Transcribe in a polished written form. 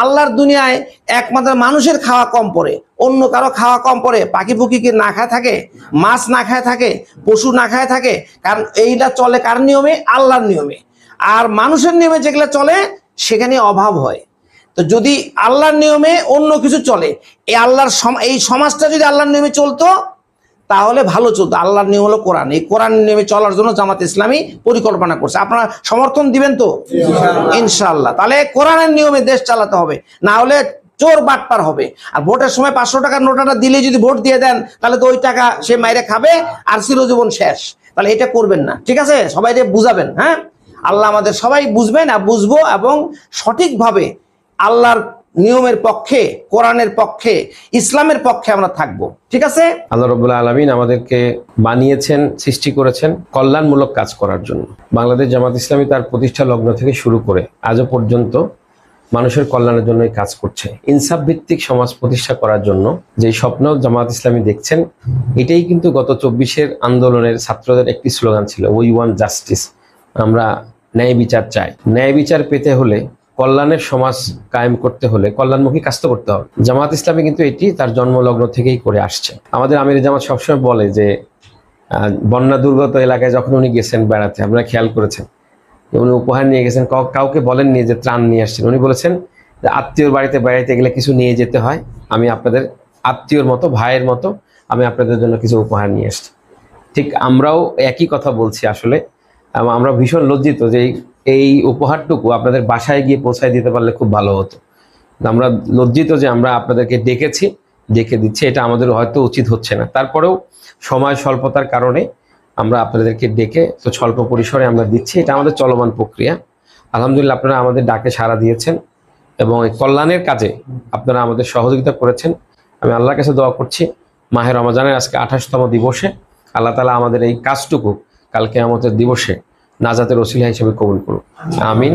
আল্লাহর দুনিয়ায় একমাত্র মানুষের খাওয়া কম পড়ে, অন্য কারো খাওয়া কম পড়ে? পাখি পুকি কি না খায় থাকে? মাছ না খায় থাকে? পশু না খায় থাকে? কারণ এইটা চলে কার নিয়মে? আল্লাহর নিয়মে। আর মানুষের নিয়মে যেগুলো চলে সেখানে অভাব হয়। তো যদি আল্লাহর নিয়মে অন্য কিছু চলে, এই সমাজটা যদি আল্লাহর নিয়মে চলতো তাহলে ভালো চলতো। আল্লাহর নিয়ম হলো কোরআন, এই কোরআন নিয়মে চলার জন্য জামাত ইসলামী পরিকল্পনা করছে। আপনারা সমর্থন দিবেন তো? ইনশাআল্লাহ। তাহলে কোরআনের নিয়মে দেশ চালাতে হবে, না হলে চোর বাটপার হবে। আর ভোটের সময় 500 টাকার নোটাটা দিলে যদি ভোট দিয়ে দেন তাহলে তো ওই টাকা সে মাইরে খাবে আর চিরজীবন শেষ। তাহলে এটা করবেন না, ঠিক আছে? সবাই বুঝাবেন। হ্যাঁ, আল্লাহ আমাদের সবাই বুঝবেন আর বুঝবো, এবং সঠিকভাবে আল্লাহর নিয়মের পক্ষে, কোরআনের পক্ষে, ইসলামের পক্ষে আমরা থাকবো, ঠিক আছে? আল্লাহ রাব্বুল আলামিন আমাদেরকে বানিয়েছেন, সৃষ্টি করেছেন কল্যাণমূলক কাজ করার জন্য। বাংলাদেশ জামাত ইসলামী তার প্রতিষ্ঠা লগ্ন থেকে শুরু করে আজও পর্যন্ত মানুষের কল্যাণের জন্যই কাজ করছে। ইনসাফ ভিত্তিক সমাজ প্রতিষ্ঠা করার জন্য যে স্বপ্ন জামাত ইসলামী দেখছেন, এটাই কিন্তু গত 24-এর আন্দোলনের ছাত্রদের একটি স্লোগান ছিল, উই ওয়ান্ট জাস্টিস। আমরা ন্যায় বিচার চাই। ন্যায় বিচার পেতে হলে, কল্যাণের সমাজ কায়েম করতে হলে কল্যাণমুখী কাজ তো করতে হবে। জামাত ইসলামী কিন্তু এটি তার জন্মলগ্ন থেকেই করে আসছে। আমাদের আমির জামাত সবসময় বলে যে বন্যা দুর্গত এলাকায় যখন উনি গেছেন বেড়াতে, আপনারা খেয়াল করেছেন, উনি উপহার নিয়ে গেছেন, কাউকে বলেননি যে ত্রাণ নিয়ে আসছেন। উনি বলেছেন যে আত্মীয়র বাড়িতে বেড়াইতে গেলে কিছু নিয়ে যেতে হয়, আমি আপনাদের আত্মীয়র মতো, ভাইয়ের মতো আমি আপনাদের জন্য কিছু উপহার নিয়ে আসছি। ঠিক আমরাও একই কথা বলছি। আসলে আমরা ভীষণ লজ্জিত যে এই উপহারটুকু আপনাদের বাসায় গিয়ে পৌঁছায় দিতে পারলে খুব ভালো হতো। আমরা লজ্জিত যে আমরা আপনাদেরকে ডেকে দিচ্ছি, এটা আমাদের হয়তো উচিত হচ্ছে না। তারপরেও সময় স্বল্পতার কারণে আমরা আপনাদেরকে ডেকে তো স্বল্প পরিসরে আমরা দিচ্ছি। এটা আমাদের চলমান প্রক্রিয়া। আলহামদুলিল্লাহ, আপনারা আমাদের ডাকে সাড়া দিয়েছেন এবং এই কল্যাণের কাজে আপনারা আমাদের সহযোগিতা করেছেন। আমি আল্লাহর কাছে দোয়া করছি, মাহে রমজানের আজকে 28তম দিবসে আল্লাহ তাআলা আমাদের এই কাজটুকু কাল কিয়ামতের দিবসে নাজাতের ওসিলা হিসেবে কবুল করুন। আমিন।